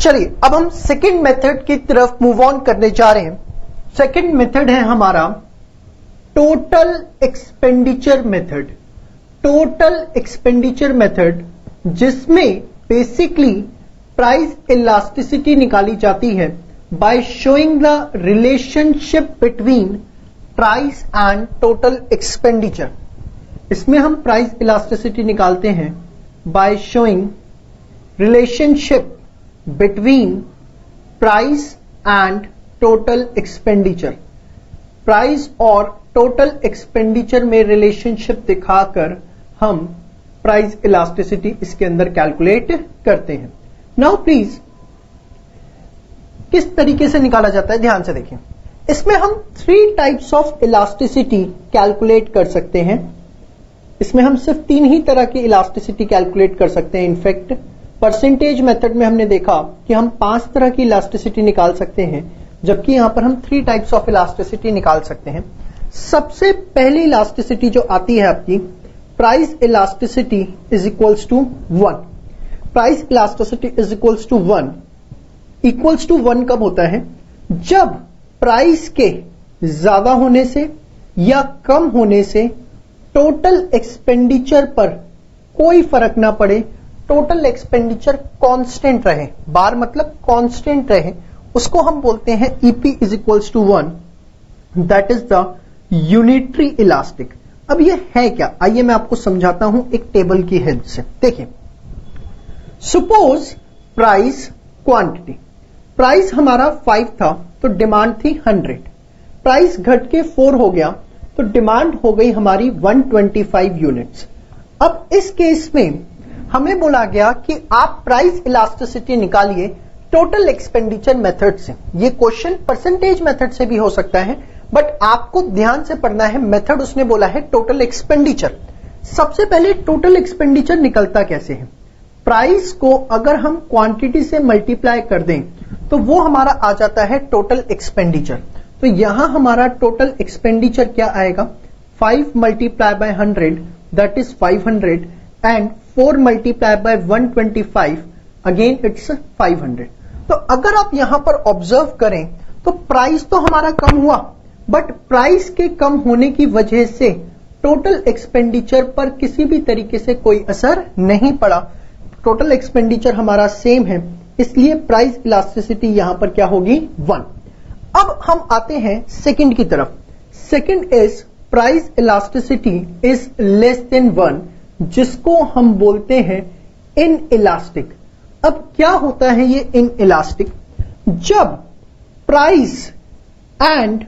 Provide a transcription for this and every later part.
चलिए अब हम सेकंड मेथड की तरफ मूव ऑन करने जा रहे हैं। सेकंड मेथड है हमारा total expenditure method. Total expenditure method जिसमें बेसिकली प्राइस इलास्टिसिटी निकाली जाती है bye showing the relationship between price and total expenditure. इसमें हम प्राइस इलास्टिसिटी निकालते हैं by showing relationship between price and total expenditure. Price और टोटल एक्सपेंडिचर में रिलेशनशिप दिखाकर हम प्राइस इलास्टिसिटी इसके अंदर कैलकुलेट करते हैं। नाउ प्लीज किस तरीके से निकाला जाता है ध्यान से देखें। इसमें हम 3 टाइप्स ऑफ इलास्टिसिटी कैलकुलेट कर सकते हैं। इसमें हम सिर्फ 3 ही तरह की इलास्टिसिटी कैलकुलेट कर सकते हैं। इनफैक्ट परसेंटेज मेथड में हमने देखा कि हम 5 तरह की इलास्टिसिटी निकाल सकते हैं, जबकि यहां पर हम 3 टाइप्स ऑफ इलास्टिसिटी निकाल सकते हैं। सबसे पहली इलास्टिसिटी जो आती है आपकी price elasticity is equals to 1। Price elasticity is equals to 1। Equals to 1 कब होता है? जब प्राइस के ज्यादा होने से या कम होने से टोटल एक्सपेंडिचर पर कोई फर्क ना पड़े, टोटल एक्सपेंडिचर कांस्टेंट रहे। बार मतलब कांस्टेंट रहे, उसको हम बोलते हैं EP is equals to 1। That is the unitary elastic. अब ये है क्या, आइए मैं आपको समझाता हूं एक टेबल की हेल्प से। देखिए, सपोज प्राइस क्वांटिटी, प्राइस हमारा 5 था तो डिमांड थी 100। प्राइस घट के 4 हो गया तो डिमांड हो गई हमारी 125 यूनिट्स। अब इस केस में हमें बोला गया कि आप प्राइस इलास्टिसिटी निकालिए टोटल एक्सपेंडिचर मेथड से। ये क्वेश्चन परसेंटेज मेथड से भी हो सकता है, बट आपको ध्यान से पढ़ना है। मेथड उसने बोला है टोटल एक्सपेंडिचर। सबसे पहले टोटल एक्सपेंडिचर निकलता कैसे है? प्राइस को अगर हम क्वांटिटी से मल्टीप्लाई कर दें तो वो हमारा आ जाता है टोटल एक्सपेंडिचर। तो यहां हमारा टोटल एक्सपेंडिचर क्या आएगा? 5 multiply by 100 that is 500 and 4 multiply by 125 again it's 500। तो अगर आप यहां पर ऑब्जर्व करें तो प्राइस तो हमारा कम हुआ, बट प्राइस के कम होने की वजह से टोटल एक्सपेंडिचर पर किसी भी तरीके से कोई असर नहीं पड़ा। टोटल एक्सपेंडिचर हमारा सेम है, इसलिए प्राइस इलास्टिसिटी यहां पर क्या होगी? 1। अब हम आते हैं सेकंड की तरफ। Second is price elasticity is less than 1, जिसको हम बोलते हैं इन इलास्टिक। अब क्या होता है ये इन इलास्टिक? जब प्राइस एंड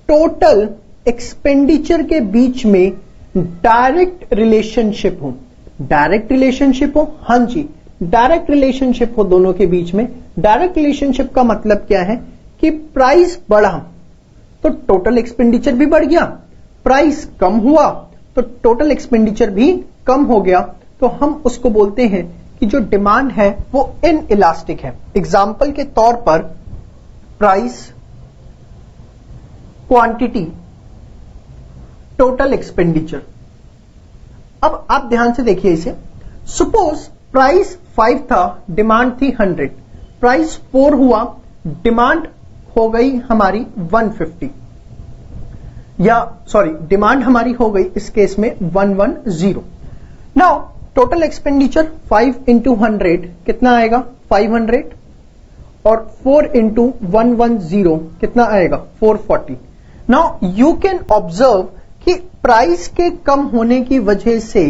टोटल एक्सपेंडिचर के बीच में डायरेक्ट रिलेशनशिप हो। डायरेक्ट रिलेशनशिप हो, हां जी, डायरेक्ट रिलेशनशिप हो दोनों के बीच में। डायरेक्ट रिलेशनशिप का मतलब क्या है कि प्राइस बढ़ा तो टोटल एक्सपेंडिचर भी बढ़ गया, प्राइस कम हुआ तो टोटल एक्सपेंडिचर भी कम हो गया। तो हम उसको बोलते हैं कि जो डिमांड है वो इन इलास्टिक है। एग्जाम्पल के तौर पर प्राइस, क्वांटिटी, टोटल एक्सपेंडिचर। अब आप ध्यान से देखिए इसे। सपोज प्राइस 5 था, डिमांड थी 100। प्राइस 4 हुआ, डिमांड हो गई हमारी 150, या सॉरी डिमांड हमारी हो गई इस केस में 110। नाउ टोटल एक्सपेंडिचर 5 इंटू 100 कितना आएगा? 500, और 4 इंटू 110 कितना आएगा? 440। नाउ यू कैन ऑब्जर्व कि प्राइस के कम होने की वजह से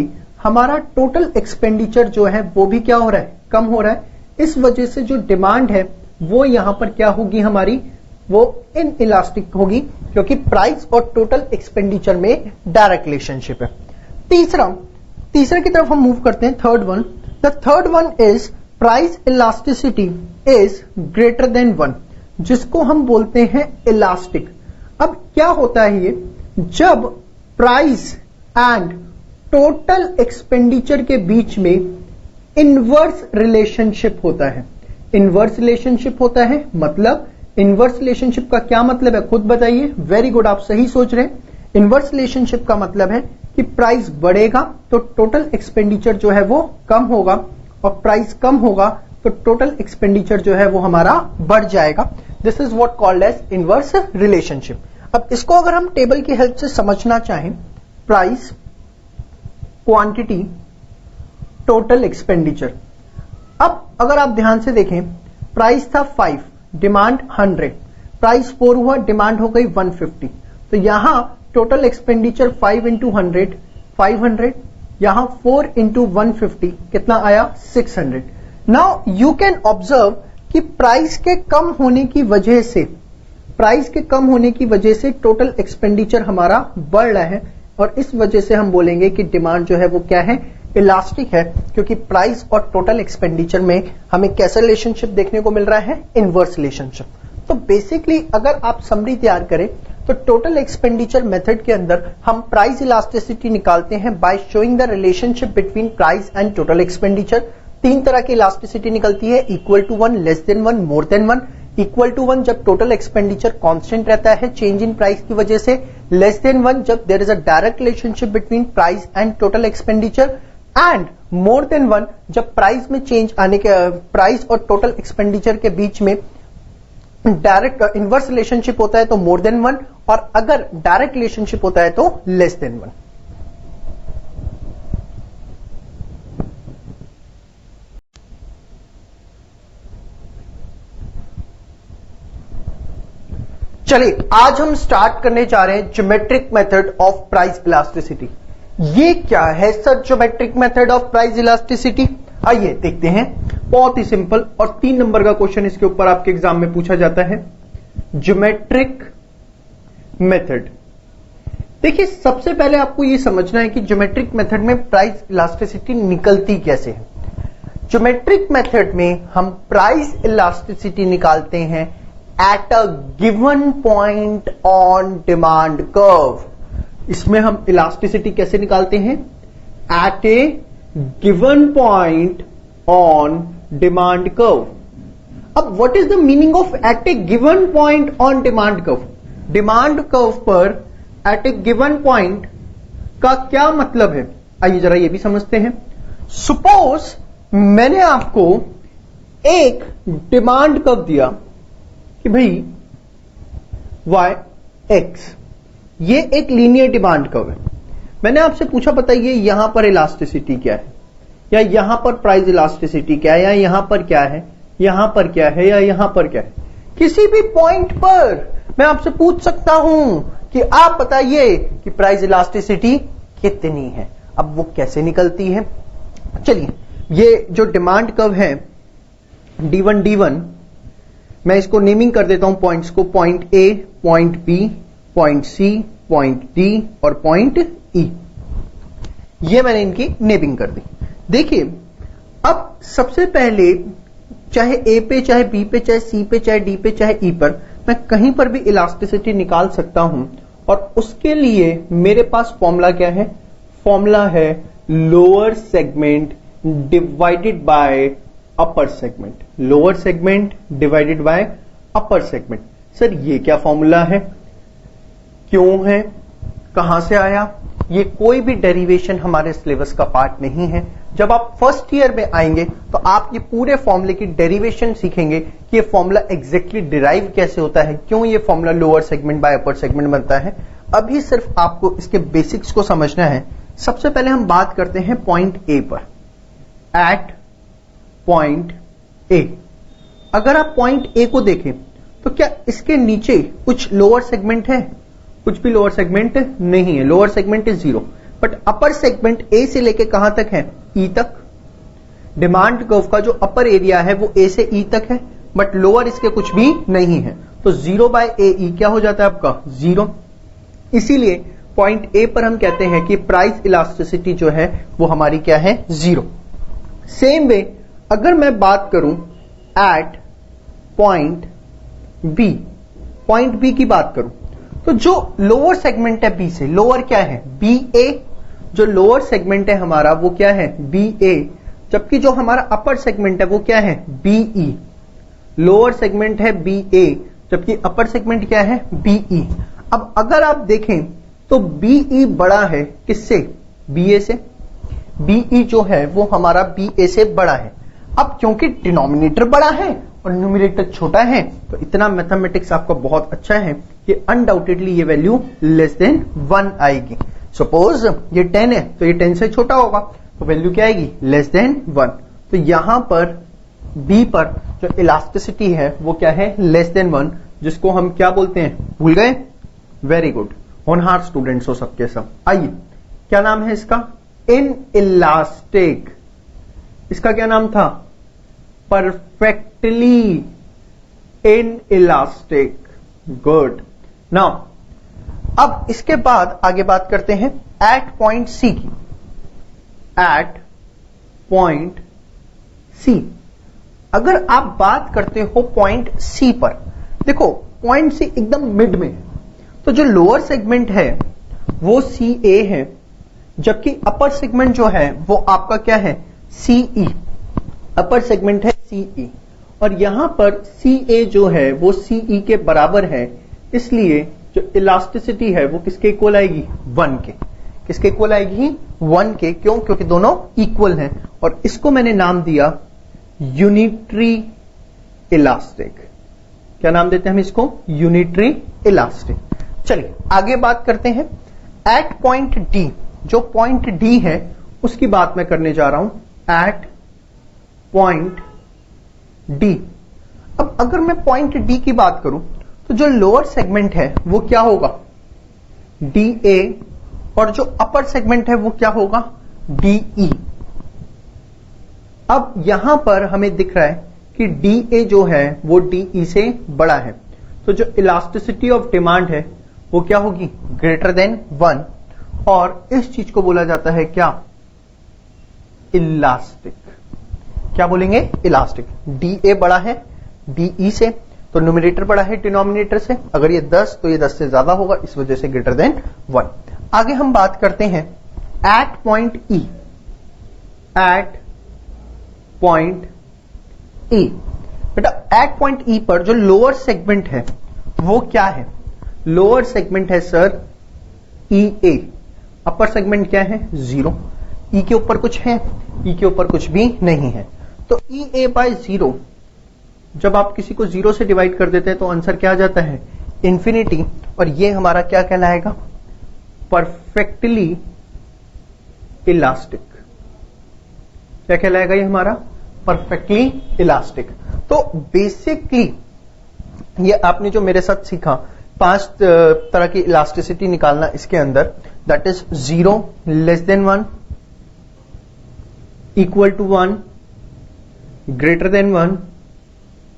हमारा टोटल एक्सपेंडिचर जो है वो भी क्या हो रहा है? कम हो रहा है। इस वजह से जो डिमांड है वो यहां पर क्या होगी हमारी? वो इन इलास्टिक होगी, क्योंकि प्राइस और टोटल एक्सपेंडिचर में डायरेक्ट रिलेशनशिप है। तीसरा की तरफ हम मूव करते हैं। Third one, the third one is price elasticity is greater than 1, जिसको हम बोलते हैं इलास्टिक। अब क्या होता है ये? जब प्राइस एंड टोटल एक्सपेंडिचर के बीच में इनवर्स रिलेशनशिप होता है। इनवर्स रिलेशनशिप होता है मतलब, इनवर्स रिलेशनशिप का क्या मतलब है खुद बताइए? वेरी गुड, आप सही सोच रहे हैं। इनवर्स रिलेशनशिप का मतलब है कि प्राइस बढ़ेगा तो टोटल एक्सपेंडिचर जो है वो कम होगा, और प्राइस कम होगा तो टोटल एक्सपेंडिचर जो है वो हमारा बढ़ जाएगा। This is what called as inverse relationship. अब इसको अगर हम टेबल की हेल्प से समझना चाहें, प्राइस, क्वांटिटी, टोटल एक्सपेंडिचर। अब अगर आप ध्यान से देखें, प्राइस था 5, डिमांड 100, प्राइस 4 हुआ, डिमांड हो गई 150, तो यहां टोटल एक्सपेंडिचर 5 इंटू 100 500, यहां 4 इंटू 150 कितना आया 600। नाउ यू कैन ऑब्जर्व कि प्राइस के कम होने की वजह से टोटल एक्सपेंडिचर हमारा बढ़ रहा है, और इस वजह से हम बोलेंगे कि डिमांड जो है वो क्या है, इलास्टिक है, क्योंकि प्राइस और टोटल एक्सपेंडिचर में हमें कैसा रिलेशनशिप देखने को मिल रहा है, इनवर्स रिलेशनशिप। तो बेसिकली अगर आप समरी तैयार करें तो टोटल एक्सपेंडिचर मेथड के अंदर हम प्राइस इलास्टिसिटी निकालते हैं by showing the relationship between price and total expenditure. 3 तरह की इलास्टिसिटी निकलती है, equal to 1, less than 1, more than 1। Equal to 1 जब टोटल एक्सपेंडिचर कांस्टेंट रहता है चेंज इन प्राइस की वजह से, लेस देन 1 जब there is a direct relationship between price and total expenditure, and more than 1 जब प्राइस में चेंज आने के, प्राइस और टोटल एक्सपेंडिचर के बीच में डायरेक्ट इनवर्स रिलेशनशिप होता है तो मोर देन 1, और अगर डायरेक्ट रिलेशनशिप होता है तो लेस देन 1। चलिए आज हम स्टार्ट करने जा रहे हैं geometric method of price elasticity. ये क्या है sir geometric method of price elasticity? आइए देखते हैं। बहुत ही सिंपल और 3 नंबर का क्वेश्चन इसके ऊपर आपके एग्जाम में पूछा जाता है, ज्योमेट्रिक मेथड। देखिए सबसे पहले आपको यह समझना है कि ज्योमेट्रिक मेथड में प्राइस इलास्टिसिटी निकलती कैसे है। ज्योमेट्रिक मेथड में हम प्राइस इलास्टिसिटी निकालते हैं at a given point on demand curve. इसमें हम इलास्टिसिटी कैसे निकालते हैं? At a given point on demand curve. अब what is the meaning of at a given point on demand curve? Demand curve पर at a given point का क्या मतलब है, आइए जरा ये भी समझते हैं। सपोज मैंने आपको एक डिमांड कर्व दिया कि भाई y x, ये एक लीनियर डिमांड कर्व है। मैंने आपसे पूछा बताइए यहां पर इलास्टिसिटी क्या है, या यहां पर प्राइस इलास्टिसिटी क्या है, या यहां पर क्या है, यहां पर क्या है, या यहां पर क्या है। किसी भी पॉइंट पर मैं आपसे पूछ सकता हूं कि आप बताइए कि प्राइस इलास्टिसिटी कितनी है। अब वो कैसे निकलती है? चलिए ये जो डिमांड कर्व है D1 D1, मैं इसको नेमिंग कर देता हूं पॉइंट्स को, point A, point B, point C, point D और पॉइंट ई। ये मैंने इनकी नेमिंग कर दी। देखिए अब सबसे पहले चाहे ए पे, चाहे बी पे, चाहे सी पे, चाहे डी पे, चाहे ई पर, मैं कहीं पर भी इलास्टिसिटी निकाल सकता हूं, और उसके लिए मेरे पास फॉर्मूला क्या है? फॉर्मूला है lower segment divided by upper segment. Lower segment divided by upper segment. Sir ये क्या फॉर्मूला है, क्यों है, कहां से आया? ये कोई भी डेरिवेशन हमारे सिलेबस का पार्ट नहीं है। जब आप फर्स्ट ईयर में आएंगे तो आप ये पूरे फॉर्मूले की डेरिवेशन सीखेंगे कि ये फॉर्मूला एग्जैक्टली डिराइव कैसे होता है, क्यों ये formula lower segment bye upper segment बनता है। अभी सिर्फ आपको इसके बेसिक्स को समझना है। सबसे पहले हम बात करते हैं पॉइंट ए पर। एट पॉइंट ए, अगर आप पॉइंट ए को देखें तो क्या इसके नीचे कुछ लोअर सेगमेंट है? कुछ भी लोअर सेगमेंट नहीं है। Lower segment is 0, but upper segment A से लेके कहां तक है? ई तक। डिमांड कर्व का जो अपर एरिया है वो ए से ई तक है, बट लोअर इसके कुछ भी नहीं है। तो 0 बाय ए ई क्या हो जाता है आपका? 0। इसीलिए पॉइंट ए पर हम कहते हैं कि प्राइस इलास्टिसिटी जो है वो हमारी क्या है? 0। सेम वे अगर मैं बात करूं at point B, point B की बात करूं तो जो लोअर सेगमेंट है बी से, लोअर क्या है? B A. जो लोअर सेगमेंट है हमारा वो क्या है? B A. जबकि जो हमारा अपर सेगमेंट है वो क्या है? B E. लोअर सेगमेंट है बी ए, जबकि अपर सेगमेंट क्या है? B E. अब अगर आप देखें तो बी ई बड़ा है किससे? बी ए से। बी ई जो है वो हमारा बी ए से बड़ा है। अब क्योंकि डिनोमिनेटर बड़ा है और न्यूमरेटर छोटा है तो इतना मैथमेटिक्स आपका बहुत अच्छा है कि अनडाउटेडली ये वैल्यू लेस देन 1 आएगी। सपोज ये 10 है तो ये 10 से छोटा होगा तो वैल्यू क्या आएगी, लेस देन 1। तो यहां पर बी पर जो इलास्टिसिटी है वो क्या है, लेस देन 1, जिसको हम क्या बोलते हैं, भूल गए, वेरी गुड, होनहार स्टूडेंट्स हो सबके सब। आइए क्या नाम है इसका, इन इलास्टिक। इसका क्या नाम था, perfectly in elastic. Good. Now अब इसके बाद आगे बात करते हैं एट पॉइंट सी की। एट पॉइंट सी अगर आप बात करते हो पॉइंट सी पर, देखो पॉइंट सी एकदम मिड में है, तो जो लोअर सेगमेंट है वो सी ए है, जबकि अपर सेगमेंट जो है वो आपका क्या है, सी ई। अपर सेगमेंट है सी ई और यहां पर सी ए जो है वो सी ई के बराबर है, इसलिए जो इलास्टिसिटी है वो किसके इक्वल आएगी, 1 के। किसके इक्वल आएगी, 1 के। क्यों, क्योंकि दोनों इक्वल हैं और इसको मैंने नाम दिया यूनिटरी इलास्टिक। क्या नाम देते हैं हम इसको, यूनिटरी इलास्टिक। चलिए आगे बात करते हैं एट पॉइंट डी। जो पॉइंट डी है उसकी बात मैं करने जा रहा हूं, एट पॉइंट डी। अब अगर मैं पॉइंट डी की बात करूं तो जो लोअर सेगमेंट है वो क्या होगा, डी ए, और जो अपर सेगमेंट है वो क्या होगा, डी ई। अब यहां पर हमें दिख रहा है कि डी ए जो है वो डी ई से बड़ा है, तो जो इलास्टिसिटी ऑफ डिमांड है वो क्या होगी, ग्रेटर देन 1, और इस चीज को बोला जाता है क्या, इलास्टिक। क्या बोलेंगे, इलास्टिक। डी ए बड़ा है डी ई से, तो न्यूमरेटर बड़ा है डिनोमिनेटर से, अगर ये 10 तो ये 10 से ज्यादा होगा, इस वजह से ग्रेटर देन 1। आगे हम बात करते हैं at point E. At point E, बेटा एट पॉइंट ई पर जो लोअर सेगमेंट है वो क्या है, लोअर सेगमेंट है सर ई ए, अपर सेगमेंट क्या है, 0। ई के ऊपर कुछ है, ई के ऊपर कुछ भी नहीं है, तो ई ए बाय 0, जब आप किसी को 0 से डिवाइड कर देते हैं तो आंसर क्या आ जाता है, इंफिनिटी, और ये हमारा क्या कहलाएगा, परफेक्टली इलास्टिक। क्या कहलाएगा ये हमारा, परफेक्टली इलास्टिक। तो बेसिकली ये आपने जो मेरे साथ सीखा 5 तरह की इलास्टिसिटी निकालना इसके अंदर, that is 0, less than 1, equal to 1, greater than 1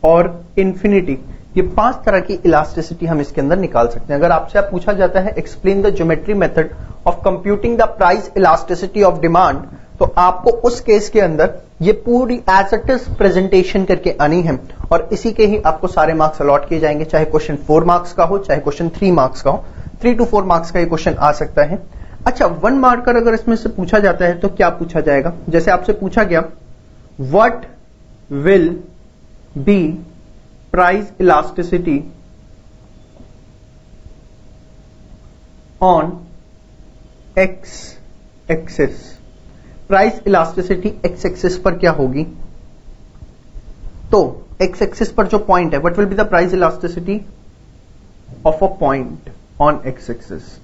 और इंफिनिटी। ये 5 तरह की इलास्टिसिटी हम इसके अंदर निकाल सकते हैं। अगर आपसे पूछा जाता है explain the geometry method of computing the price elasticity of demand, तो आपको उस केस के अंदर ये पूरी एज इट इज प्रेजेंटेशन करके आनी है, और इसी के ही आपको सारे मार्क्स अलॉट किए जाएंगे, चाहे क्वेश्चन 4 मार्क्स का हो, चाहे क्वेश्चन 3 मार्क्स का हो। 3 to 4 मार्क्स का ये क्वेश्चन आ सकता है। अच्छा, 1 मार्कर अगर इसमें से पूछा जाता है तो क्या पूछा जाएगा, जैसे आपसे पूछा गया what will be price elasticity on x axis. Price elasticity x axis पर क्या होगी, तो एक्स एक्सिस पर जो पॉइंट है, what will be the price elasticity of a point on x axis.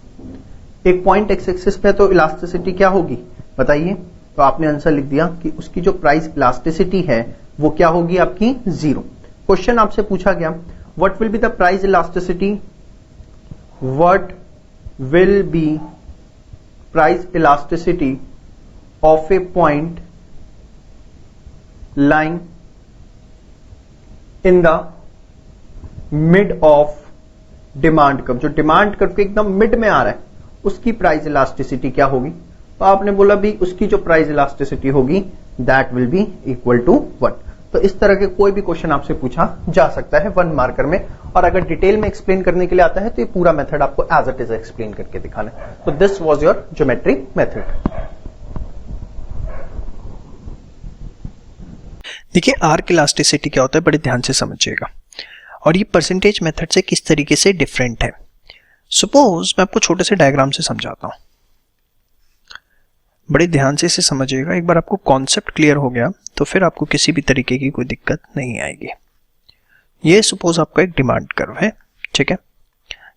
एक पॉइंट एक्स एक्सिस पे तो इलास्टिसिटी क्या होगी बताइए, तो आपने आंसर लिख दिया कि उसकी जो प्राइस इलास्टिसिटी है वो क्या होगी आपकी, 0। क्वेश्चन आपसे पूछा गया what will be the price elasticity, what will be price elasticity of A point lying in the mid of demand curve. जो डिमांड कर्व के एकदम मिड में आ रहा है उसकी प्राइस इलास्टिसिटी क्या होगी, तो आपने बोला भी उसकी जो प्राइस इलास्टिसिटी होगी that will be equal to 1। तो इस तरह के कोई भी क्वेश्चन आपसे पूछा जा सकता है 1 मार्कर में, और अगर डिटेल में एक्सप्लेन करने के लिए आता है तो ये पूरा मेथड आपको एज इट इज एक्सप्लेन करके दिखाना है। तो this was your geometry method. देखिए आर्क इलास्टिसिटी क्या होता है, बड़े ध्यान से समझिएगा, और ये परसेंटेज मेथड से किस तरीके से डिफरेंट है। सपोज मैं आपको छोटे से डायग्राम से समझाता हूं। बड़े ध्यान से इसे समझिएगा। एक बार आपको कॉन्सेप्ट क्लियर हो गया तो फिर आपको किसी भी तरीके की कोई दिक्कत नहीं आएगी। ये सपोज आपका एक डिमांड कर्व है, ठीक है।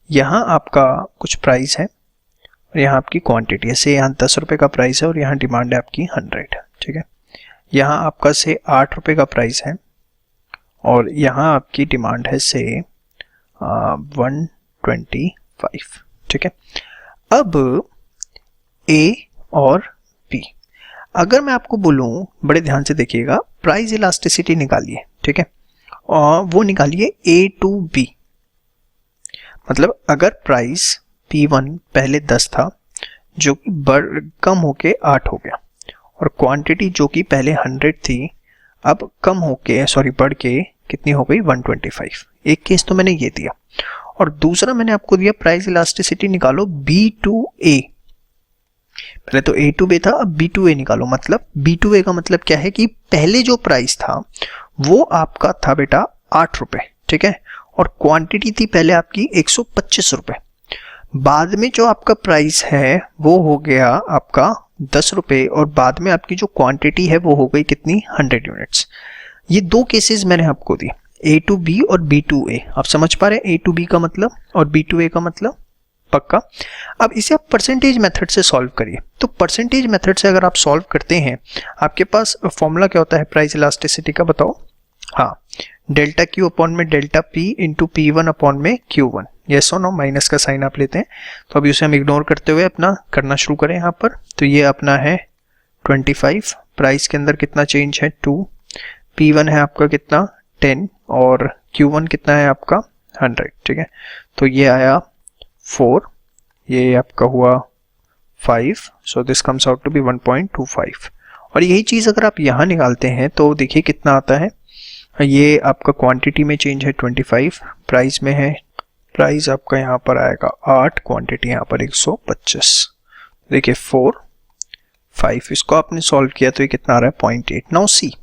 यहाँ आपका कुछ प्राइस है और यहाँ आपकी क्वांटिटी है। से यहाँ 10 रुपये का प्राइस है और यहाँ डिमांड है आपकी 100, ठीक है। यहाँ आपका से 8 रुपये का प्राइस है और यहाँ आपकी डिमांड है से 125, ठीक है। अब ए और बी, अगर मैं आपको बोलूँ, बड़े ध्यान से देखिएगा, प्राइस इलास्टिसिटी निकालिए, ठीक है, और वो निकालिए ए टू बी। मतलब अगर प्राइस P1 पहले 10 था जो कि कम होके 8 हो गया और क्वांटिटी जो कि पहले 100 थी अब कम होके बढ़ के कितनी हो गई 125। एक केस तो मैंने ये दिया और दूसरा मैंने आपको दिया प्राइस इलास्टिसिटी निकालो B2A। पहले तो A to B था, अब B2A निकालो। मतलब B2A का मतलब क्या है कि पहले जो प्राइस था वो आपका था बेटा 8 रुपए, ठीक है, और क्वांटिटी थी पहले आपकी 125 रुपए। बाद में जो आपका प्राइस है वो हो गया आपका 10 रुपए और बाद में आपकी जो क्वांटिटी है वो हो गई कितनी 100 यूनिट्स। ये दो केसेस मैंने आपको दिए, A to B और B to A। आप समझ पा रहे हैं A to B का मतलब और B to A का मतलब? पक्का। अब इसे आप परसेंटेज मेथड से सॉल्व करिए। तो परसेंटेज मेथड से अगर आप सॉल्व करते हैं, आपके पास फॉर्मूला क्या होता है प्राइस इलास्टिसिटी का, बताओ? हाँ, डेल्टा Q अपॉन में delta P into P1 upon में Q1। यस और नो, माइनस का साइन आप लेते हैं। तो अभी उसे हम इग्नोर करते हुए अपना करना शुरू करें यहाँ पर। तो ये अपना है 25, प्राइस के अंदर कितना चेंज है 2, P1 है आपका कितना 10 और Q1 कितना है आपका 100, ठीक है। तो ये आया 4, ये आपका हुआ 5, so this comes out to be 1.25। और यही चीज़ अगर आप यहाँ निकालते हैं तो देखिए कितना आता है। ये आपका क्वांटिटी में चेंज है 25, प्राइस में है, प्राइस आपका यहाँ पर आएगा 8, क्वांटिटी यहाँ पर 125। देखिए 4, 5, इसको आपने सॉल्व किया तो ये कितना आ रहा है 0.8। नाउ सी,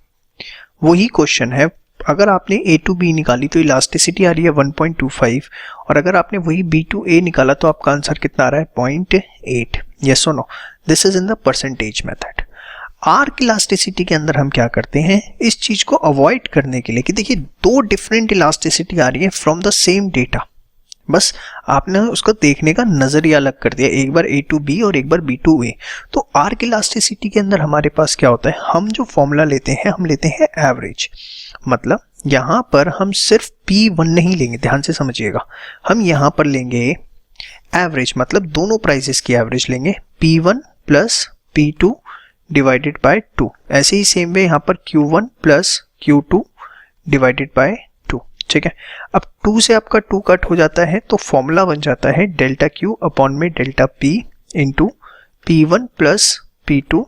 वही क्वेश्चन है, अगर आपने A to B निकाली तो इलास्टिसिटी आ रही है 1.25 और अगर आपने वही B to A निकाला तो आपका आंसर कितना आ रहा है 0.8। यस और no, this is in the percentage method. Arc elasticity के अंदर हम क्या करते हैं, इस चीज को अवॉइड करने के लिए कि देखिए दो डिफरेंट इलास्टिसिटी आ रही है फ्रॉम द सेम डेटा, बस आपने उसको देखने का नजरिया अलग कर दिया, एक बार A to B और एक बार B to A। तो आर्क इलास्टिसिटी के अंदर हमारे पास क्या होता है, हम जो फॉर्मूला लेते हैं हम लेते हैं एवरेज। मतलब यहाँ पर हम सिर्फ P1 नहीं लेंगे, ध्यान से समझिएगा, हम यहाँ पर लेंगे एवरेज, मतलब दोनों प्राइसेस की एवरेज लेंगे, P1 plus P2 divided by 2। ऐसे ही सेम वे यहाँ पर Q1 plus Q2 divided by 2, ठीक है। अब 2 से आपका 2 कट हो जाता है तो फॉर्मूला बन जाता है डेल्टा Q अपॉन में delta P into P1 plus P2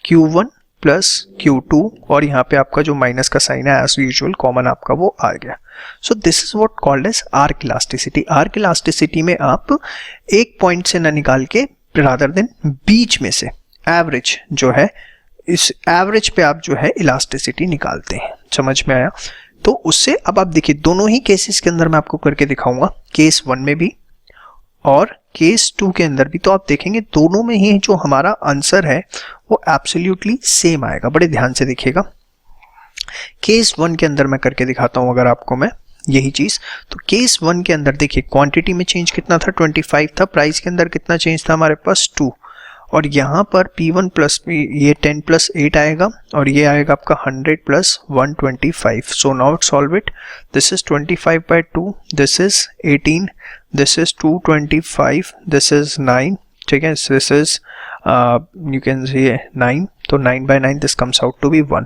Q1 plus Q2 और यहाँ पे आपका जो माइनस का साइन है एज यूजुअल कॉमन आपका वो आ गया। So this is what called as arc elasticity. Arc elasticity में आप एक पॉइंट से ना निकाल के रादर देन बीच में से एवरेज जो है, इस एवरेज पे आप जो है इलास्टिसिटी निकालते हैं। समझ में आया? तो उससे अब आप देखिए दोनों ही केसेस के अंदर मैं आपको करके दिखाऊंगा, केस 1 में भी और केस 2 के अंदर भी। तो आप देखेंगे दोनों में ही जो हमारा आंसर है वो एब्सोल्युटली सेम आएगा। बड़े ध्यान से देखिएगा, केस 1 के अंदर मैं करके दिखाता हूं अगर आपको मैं यही चीज। तो केस 1 के अंदर देखिए क्वांटिटी में चेंज कितना था 25 था, प्राइस के अंदर कितना चेंज था हमारे पास 2 और यहाँ पर P1 प्लस ये 10 प्लस 8 आएगा और ये आएगा आपका 100 plus 125। So now solve it, this is 25 by 2, this is 18, this is 225, this is 9, ठीक है, this is you can see 9, तो 9 by 9 this comes out to be 1।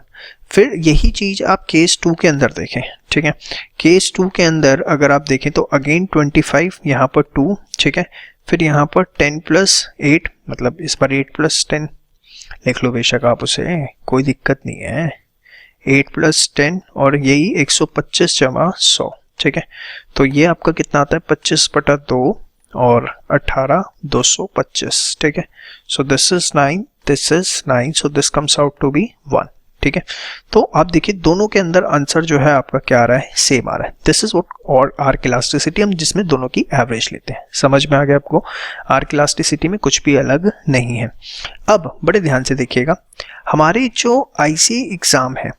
फिर यही चीज आप केस 2 के अंदर देखें, ठीक है। केस 2 के अंदर अगर आप देखें तो अगेन 25, यहाँ पर 2, ठीक है, फिर यहाँ पर 10 प्लस 8, मतलब इस पर 8 प्लस 10 लिख लो बेशक आप उसे, कोई दिक्कत नहीं है, 8 प्लस 10 और यही 125 जमा 100, ठीक है। तो ये आपका कितना आता है 25/2 और 18 225, ठीक है। So this is 9, this is 9, so this comes out to be 1, ठीक है। तो आप देखिए दोनों के अंदर आंसर जो है आपका क्या आ रहा है, सेम आ रहा है। दिस इज व्हाट और आर्क इलास्टिसिटी, हम जिसमें दोनों की एवरेज लेते हैं। समझ में आ गया आपको, आर्क इलास्टिसिटी में कुछ भी अलग नहीं है। अब बड़े ध्यान से देखिएगा, हमारे जो आईसीआई एग्जाम है,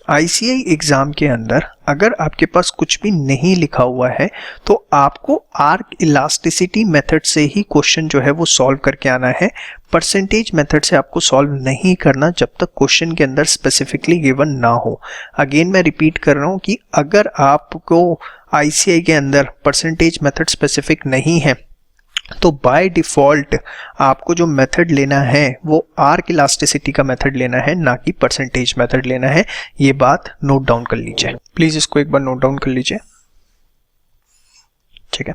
आईसीआई एग्जाम के अंदर अगर आपके पास कुछ भी नहीं लिखा हुआ है तो आपको आर्क इलास्टिसिटी मेथड से ही क्वेश्चन जो है वो सॉल्व करके आना है। परसेंटेज मेथड से आपको सॉल्व नहीं करना जब तक क्वेश्चन के अंदर स्पेसिफिकली गिवन ना हो। अगेन मैं रिपीट कर रहा हूं कि अगर आपको आईसीआई के अंदर परसेंटेज मेथड स्पेसिफिक नहीं है तो बाय डिफॉल्ट आपको जो मेथड लेना है वो आर्क इलास्टिसिटी का मेथड लेना है, ना कि परसेंटेज मेथड लेना है। ये बात नोट डाउन कर लीजिए, प्लीज इसको एक बार नोट डाउन कर लीजिए, ठीक है।